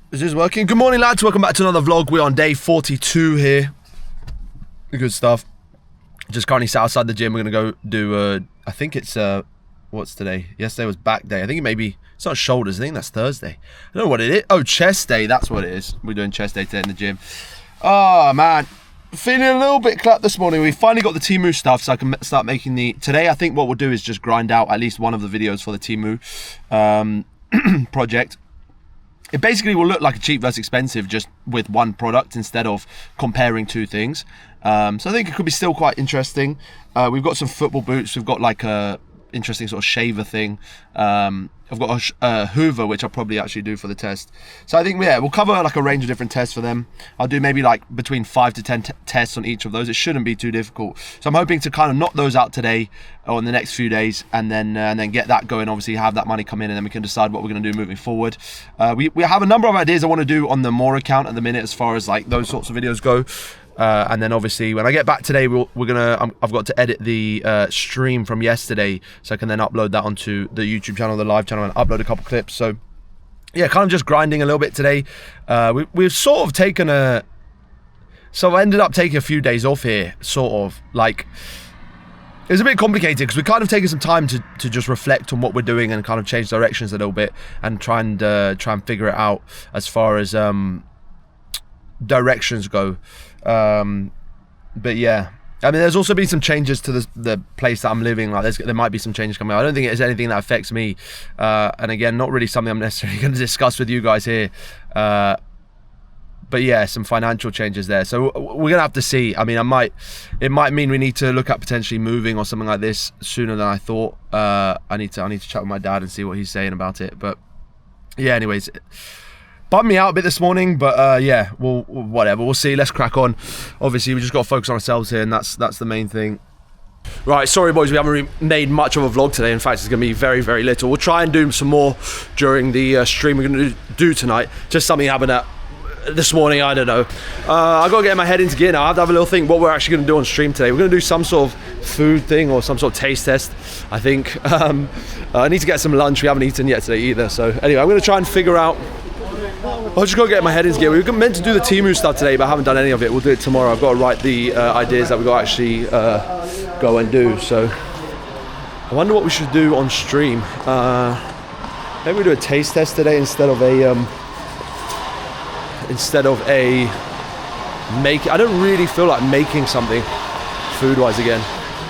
Is this working? Good morning, lads. Welcome back to another vlog. We're on day 42 here. Good stuff. Just currently sat outside the gym. We're going to go do, I think it's, what's today? Yesterday was back day. I think it may be, it's not shoulders. I think that's Thursday. I don't know what it is. Oh, chest day. That's what it is. We're doing chest day today in the gym. Oh, man. Feeling a little bit clapped this morning. We finally got the Temu stuff, so I can start making the... Today, I think what we'll do is just grind out at least one of the videos for the Temu project. It basically will look like a cheap versus expensive just with one product instead of comparing two things. So I think it could be still quite interesting. We've got some football boots. We've got like a interesting sort of shaver thing. I've got a Hoover, which I'll probably actually do for the test. So I think, yeah, we'll cover like a range of different tests for them. I'll do maybe like between 5 to 10 tests on each of those. It shouldn't be too difficult. So I'm hoping to kind of knock those out today or in the next few days, and then get that going. Obviously, have that money come in, and then we can decide what we're going to do moving forward. We have a number of ideas I want to do on the More account at the minute, as far as like those sorts of videos go. And then obviously when I get back today, I've got to edit the stream from yesterday, so I can then upload that onto the YouTube channel, the live channel, and upload a couple clips. So yeah, kind of just grinding a little bit today. We've sort of taken I ended up taking a few days off here, sort of like. It was a bit complicated because we kind of taken some time to just reflect on what we're doing and kind of change directions a little bit and try and figure it out as far as directions go. But yeah, I mean, there's also been some changes to the place that I'm living. Like there might be some changes coming out. I don't think it's anything that affects me. And again, not really something I'm necessarily going to discuss with you guys here. But yeah, some financial changes there. So we're gonna have to see. I mean, it might mean we need to look at potentially moving or something like this sooner than I thought. I need to chat with my dad and see what he's saying about it. But yeah, anyways, bummed me out a bit this morning, but yeah, whatever. We'll see. Let's crack on. Obviously, we just got to focus on ourselves here, and that's the main thing. Right, sorry boys, we haven't really made much of a vlog today. In fact, it's going to be very, very little. We'll try and do some more during the stream we're going to do tonight. Just something happened this morning, I don't know. I've got to get my head into gear now. I have to have a little think what we're actually going to do on stream today. We're going to do some sort of food thing or some sort of taste test, I think. I need to get some lunch. We haven't eaten yet today either. So anyway, I'm going to try and figure out. I've just got to get my head into gear. We were meant to do the Temu stuff today, but I haven't done any of it. We'll do it tomorrow. I've got to write the ideas that we've got to actually go and do. So I wonder what we should do on stream. Maybe we do a taste test today instead of a make. I don't really feel like making something food-wise again.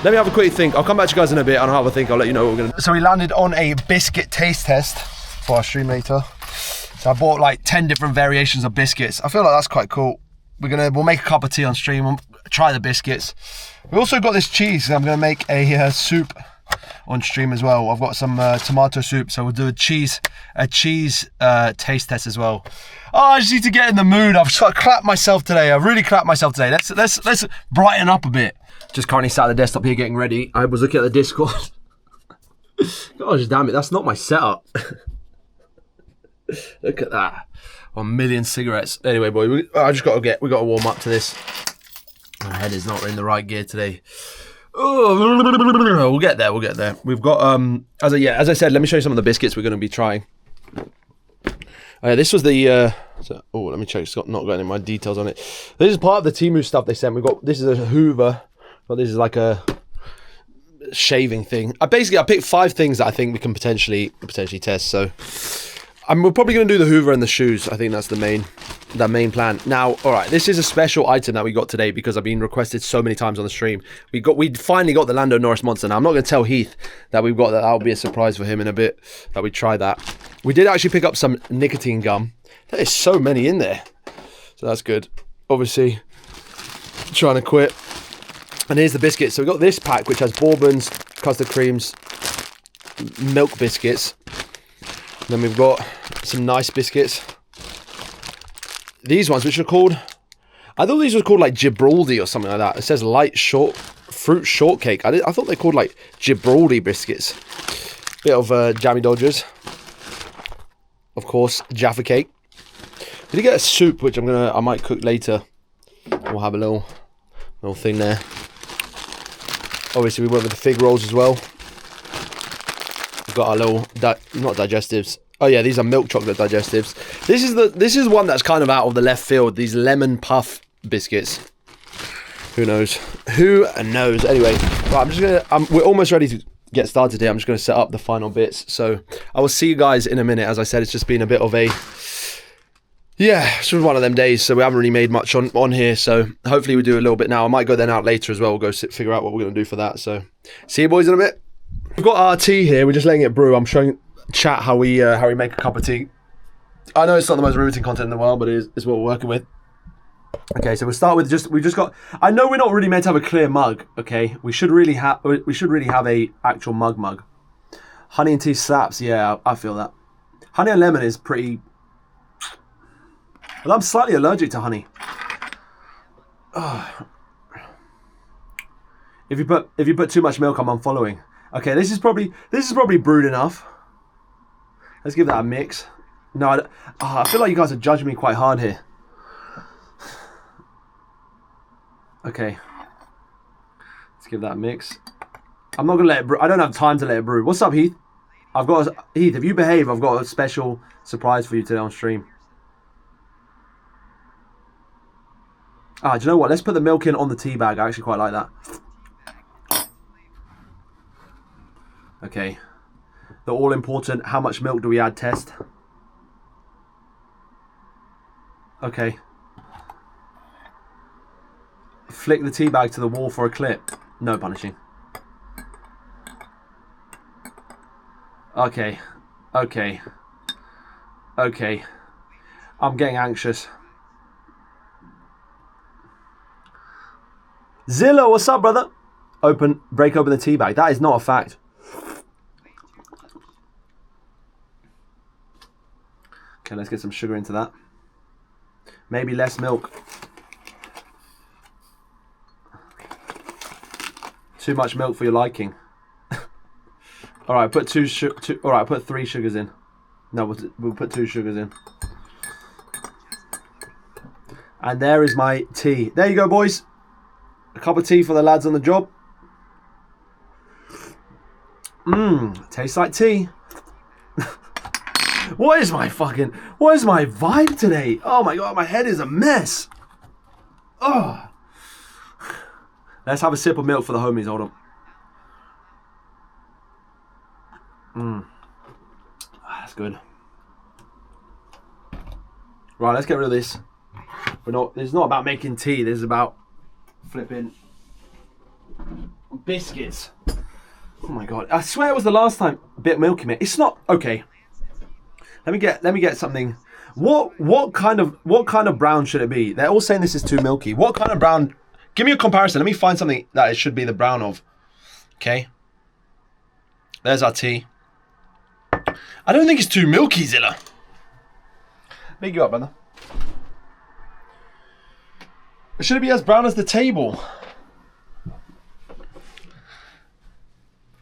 Let me have a quick think. I'll come back to you guys in a bit and I'll have a think. I'll let you know what we're going to do. So we landed on a biscuit taste test for our stream later. So I bought like 10 different variations of biscuits. I feel like that's quite cool. We'll make a cup of tea on stream. We'll try the biscuits. We also got this cheese. I'm going to make a soup on stream as well. I've got some tomato soup, so we'll do a cheese taste test as well. Oh, I just need to get in the mood. I've clapped myself today. I've really clapped myself today. Let's brighten up a bit. Just currently sat at the desktop here getting ready. I was looking at the Discord. Gosh, damn it, that's not my setup. Look at that. 1 million cigarettes. Anyway, boy, we got to warm up to this. My head is not in the right gear today. Oh, we'll get there. We've got as I said, let me show you some of the biscuits we're going to be trying. This was the let me check. It's not got any of my details on it. This is part of the Temu stuff they sent. This is a Hoover, but this is like a shaving thing. I picked 5 things that I think we can potentially test. So we're probably going to do the Hoover and the shoes. I think that's the main plan. Now, all right, this is a special item that we got today because I've been requested so many times on the stream. We finally got the Lando Norris Monster. Now, I'm not going to tell Heath that we've got that. That'll be a surprise for him in a bit that we try that. We did actually pick up some nicotine gum. There's so many in there, so that's good. Obviously, trying to quit. And here's the biscuits. So we got this pack which has bourbons, custard creams, milk biscuits. Then we've got some nice biscuits. These ones, which are called, I thought these were called like Gibraldi or something like that. It says light fruit shortcake. I thought they called like Gibraldi biscuits. Bit of Jammy Dodgers. Of course, Jaffa cake. We did get a soup, which I might cook later. We'll have a little thing there. Obviously, we went with the fig rolls as well. We've got our little, not digestives, Oh yeah, these are milk chocolate digestives. This is one that's kind of out of the left field. These lemon puff biscuits. Who knows? Who knows? Anyway, right, I'm just gonna. We're almost ready to get started here. I'm just gonna set up the final bits. So I will see you guys in a minute. As I said, it's just been a bit of a. Yeah, it's just one of them days. So we haven't really made much on here. So hopefully we do a little bit now. I might go then out later as well. We'll go figure out what we're gonna do for that. So see you boys in a bit. We've got our tea here. We're just letting it brew. I'm showing chat how we make a cup of tea. I know it's not the most riveting content in the world, but it's what we're working with. Okay, so we'll start with we've just got. I know we're not really meant to have a clear mug. Okay, we should really have a actual mug. Honey and tea slaps. Yeah, I feel that. Honey and lemon is pretty. Well, I'm slightly allergic to honey. Oh. If you put too much milk, I'm unfollowing. Okay, this is probably brewed enough. Let's give that a mix. No, I feel like you guys are judging me quite hard here. Okay. Let's give that a mix. I'm not going to let it brew. I don't have time to let it brew. What's up, Heath? Heath, if you behave, I've got a special surprise for you today on stream. Do you know what? Let's put the milk in on the tea bag. I actually quite like that. Okay. The all-important, how much milk do we add test. Okay. Flick the tea bag to the wall for a clip. No punishing. Okay. I'm getting anxious. Zilla, what's up, brother? Break open the tea bag. That is not a fact. Okay, let's get some sugar into that. Maybe less milk. Too much milk for your liking. All right, put put 3 sugars in. No, we'll put 2 sugars in. And there is my tea. There you go, boys. A cup of tea for the lads on the job. Tastes like tea. What is my vibe today? Oh my god, my head is a mess. Oh. Let's have a sip of milk for the homies. Hold on. That's good. Right, let's get rid of this. It's not about making tea. This is about flipping biscuits. Oh my god! I swear it was the last time. A bit milky, mate. It's not okay. Let me get something. What kind of brown should it be? They're all saying this is too milky. What kind of brown? Give me a comparison. Let me find something that it should be the brown of. Okay. There's our tea. I don't think it's too milky, Zilla. Big you up, brother. Should it be as brown as the table?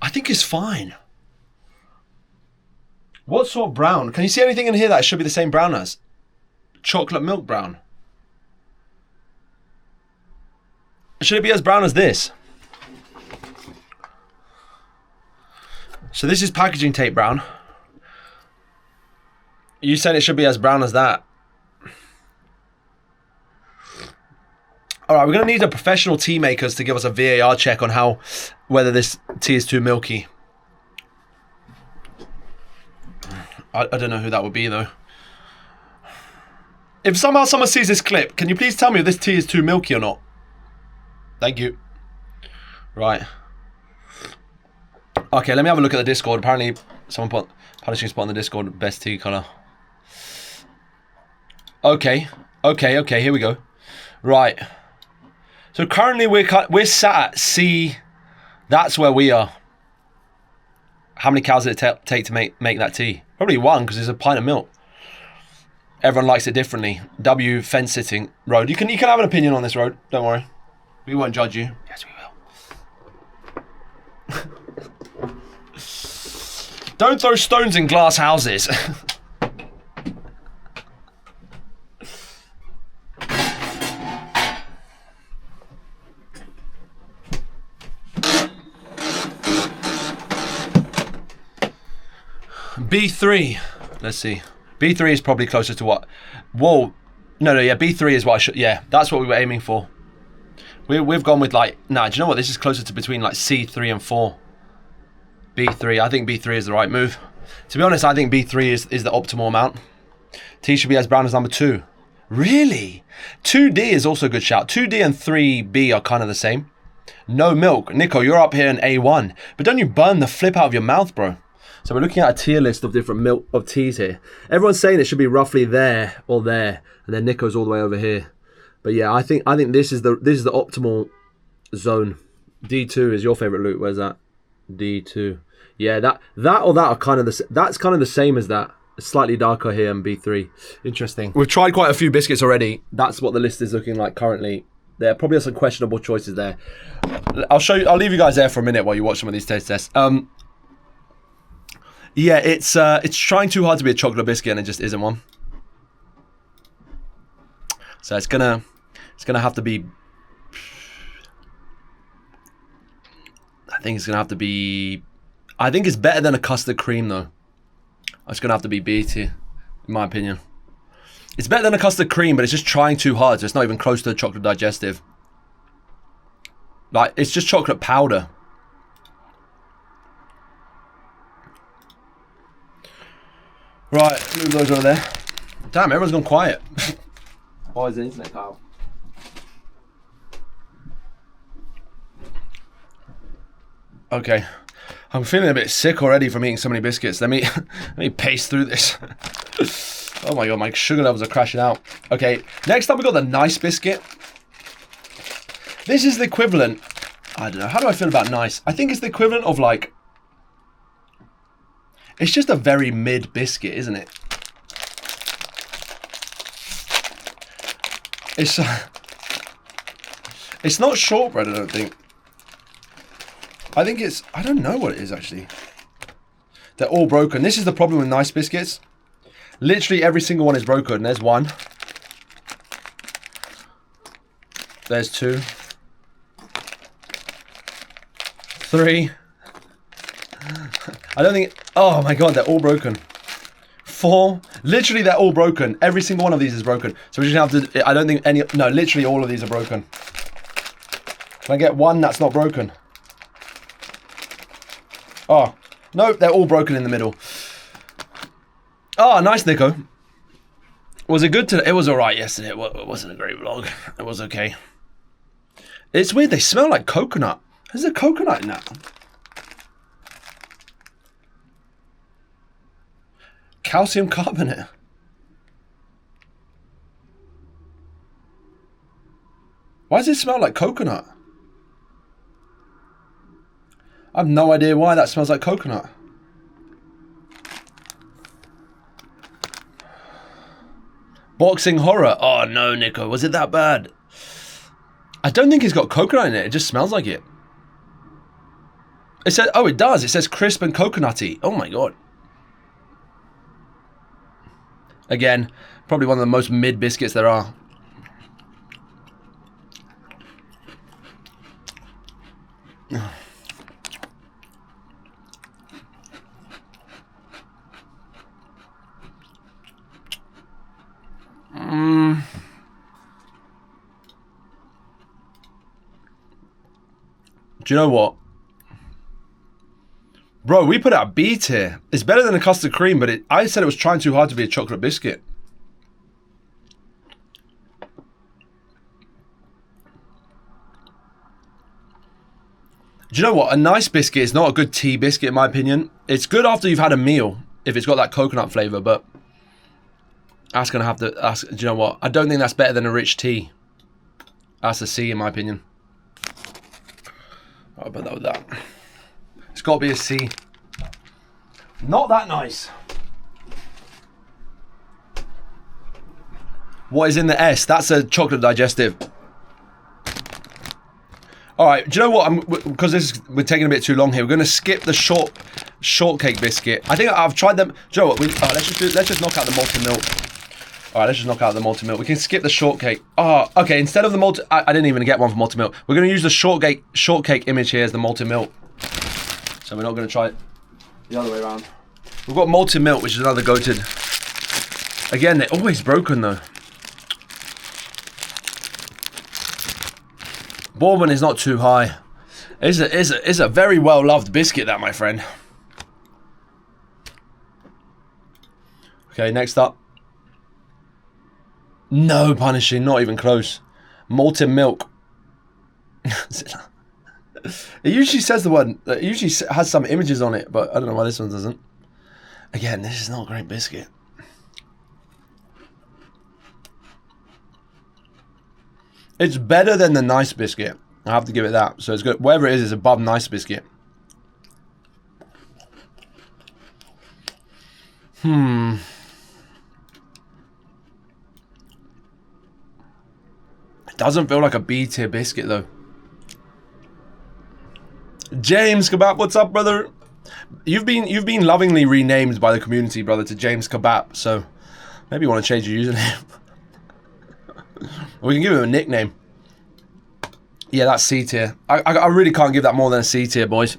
I think it's fine. What sort of brown? Can you see anything in here that should be the same brown as? Chocolate milk brown. Should it be as brown as this? So this is packaging tape brown. You said it should be as brown as that. All right, we're going to need a professional tea makers to give us a VAR check on whether this tea is too milky. I don't know who that would be, though. If somehow someone sees this clip, can you please tell me if this tea is too milky or not? Thank you. Right. Okay, let me have a look at the Discord. Apparently, someone put punishing spot on the Discord, best tea colour. Okay, here we go. Right. So currently we're sat at C. That's where we are. How many cows did it take to make that tea? Probably 1, because there's a pint of milk. Everyone likes it differently. W fence sitting road. You can have an opinion on this road. Don't worry. We won't judge you. Yes, we will. Don't throw stones in glass houses. B3. Let's see. B3 is probably closer to what? Whoa. No, yeah, B3 is what I should... Yeah, that's what we were aiming for. We've gone with like... Nah, do you know what? This is closer to between like C3 and 4. B3. I think B3 is the right move. To be honest, I think B3 is the optimal amount. T should be as brown as number 2. Really? 2D is also a good shout. 2D and 3B are kind of the same. No milk. Nico, you're up here in A1. But don't you burn the flip out of your mouth, bro. So we're looking at a tier list of different milk of teas here. Everyone's saying it should be roughly there or there. And then Nico's all the way over here. But yeah, I think this is the optimal zone. D2 is your favorite loot. Where's that? D2. Yeah, that or that are kind of that's kind of the same as that. Slightly darker here in B3. Interesting. We've tried quite a few biscuits already. That's what the list is looking like currently. There probably are some questionable choices there. I'll show you. I'll leave you guys there for a minute while you watch some of these taste tests. Yeah, it's trying too hard to be a chocolate biscuit and it just isn't one. So it's gonna have to be. I think it's gonna have to be. I think it's better than a custard cream though. It's going to have to be B tier, in my opinion. It's better than a custard cream, but it's just trying too hard, so it's not even close to a chocolate digestive. Like, it's just chocolate powder. Right, move those over there. Damn, everyone's gone quiet. Why is the internet cut out? Okay. I'm feeling a bit sick already from eating so many biscuits. Let me pace through this. Oh my god, my sugar levels are crashing out. Okay, next up we got the nice biscuit. This is the equivalent. I don't know. How do I feel about nice? I think it's the equivalent of like. It's just a very mid biscuit, isn't it? It's not shortbread, I don't think. I think it's... I don't know what it is, actually. They're all broken. This is the problem with nice biscuits. Literally every single one is broken. There's 1. There's 2. 3. I don't think... Oh my god, they're all broken. 4. Literally, they're all broken. Every single one of these is broken. So we're just going to have to... I don't think any... No, literally all of these are broken. Can I get one that's not broken? Oh, no, they're all broken in the middle. Oh, nice, Nico. Was it good today? It was alright yesterday. It wasn't a great vlog. It was okay. It's weird. They smell like coconut. There's a coconut in that. Calcium carbonate. Why does it smell like coconut? I have no idea why that smells like coconut. Boxing horror. Oh no, Nico. Was it that bad? I don't think it's got coconut in it. It just smells like it. It says, oh, it does. It says crisp and coconutty. Oh my god. Again, probably one of the most mid biscuits there are. Do you know what? Bro, we put out B tier. It's better than a custard cream, but I said it was trying too hard to be a chocolate biscuit. Do you know what? A nice biscuit is not a good tea biscuit, in my opinion. It's good after you've had a meal, if it's got that coconut flavour, but that's going to have to... do you know what? I don't think that's better than a rich tea. That's a C, in my opinion. I'll put that with that. It's got to be a C. Not that nice. What is in the S? That's a chocolate digestive. All right, do you know what? Because we're taking a bit too long here. We're going to skip the shortcake biscuit. I think I've tried them. Do you know what? Let's just knock out the malted milk. All right, let's just knock out the malted milk. We can skip the shortcake. Oh, okay. Instead of the malted, I didn't even get one for malted milk. We're going to use the shortcake image here as the malted milk. So we're not going to try it the other way around. We've got malted milk, which is another goated. Again, they're always broken though. Bourbon is not too high. It's a very well loved biscuit, that, my friend. Okay, next up. No punishing, not even close. Malted milk. It usually says the word. It usually has some images on it, but I don't know why this one doesn't. Again, this is not a great biscuit. It's better than the nice biscuit. I have to give it that. So it's good. Whatever it is above nice biscuit. It doesn't feel like a B tier biscuit though. James Kebab, what's up, brother? You've been lovingly renamed by the community, brother, to James Kebab. So maybe you want to change your username. We can give him a nickname. Yeah, that's C tier. I really can't give that more than a C tier, boys.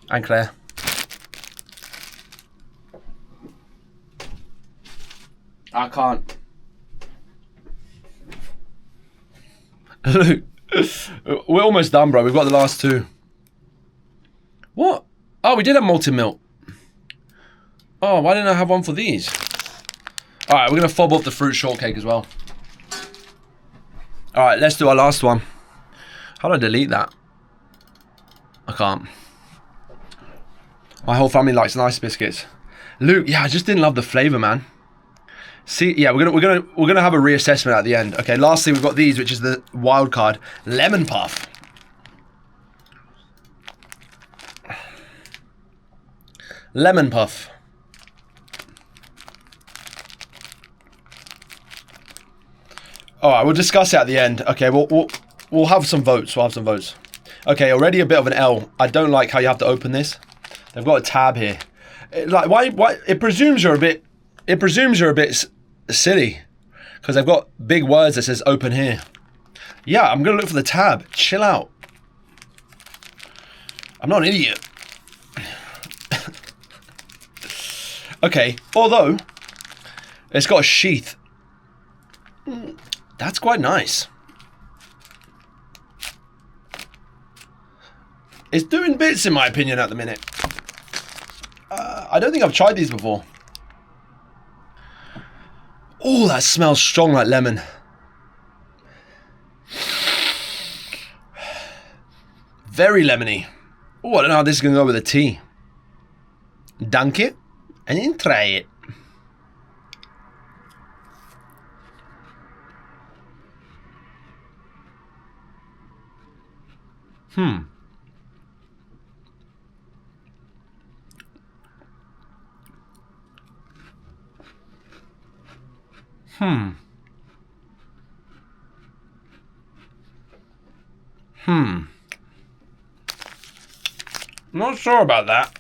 And Claire. I can't. Look, we're almost done, bro. We've got the last two. What? Oh, we did have malted milk. Oh, why didn't I have one for these? All right, we're going to fob up the fruit shortcake as well. All right, let's do our last one. How do I delete that? I can't. My whole family likes nice biscuits. Luke, yeah, I just didn't love the flavor, man. See, yeah, we're gonna have a reassessment at the end. Okay, lastly, we've got these, which is the wild card, lemon puff. Lemon puff. All right, we'll discuss it at the end. Okay, we'll have some votes. We'll have some votes. Okay, already a bit of an L. I don't like how you have to open this. They've got a tab here. Like, why? It presumes you're a bit. It presumes you're a bit silly, because they've got big words that says open here. Yeah, I'm gonna look for the tab. Chill out. I'm not an idiot. Okay, although it's got a sheath. That's quite nice. It's doing bits in my opinion at the minute. I don't think I've tried these before. Oh, that smells strong like lemon. Very lemony. Oh, I don't know how this is going to go with a tea. Dunk it and then try it. Not sure about that.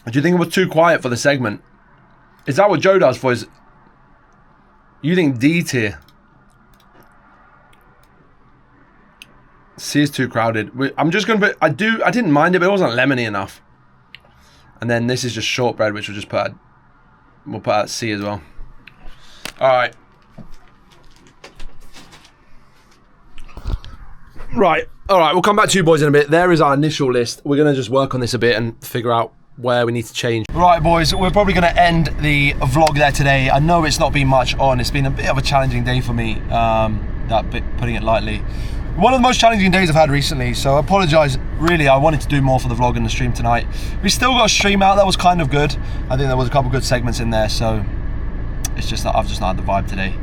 Do you think it was too quiet for the segment? Is that what Joe does for his... You think D tier? C is too crowded. I'm just going to put... I didn't mind it, but it wasn't lemony enough. And then this is just shortbread, which we'll just put at... We'll put at C as well. Alright. Right. Alright, we'll come back to you boys in a bit. There is our initial list. We're going to just work on this a bit and figure out where we need to change. Right, boys, we're probably going to end the vlog there today. I know it's not been much on. It's been a bit of a challenging day for me, putting it lightly. One of the most challenging days I've had recently, so I apologise. Really, I wanted to do more for the vlog and the stream tonight. We still got a stream out that was kind of good. I think there was a couple good segments in there, so it's just that I've just not had the vibe today.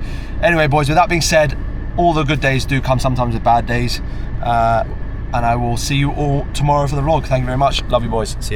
Anyway, boys, with that being said, all the good days do come sometimes with bad days. And I will see you all tomorrow for the vlog. Thank you very much. Love you, boys. See you.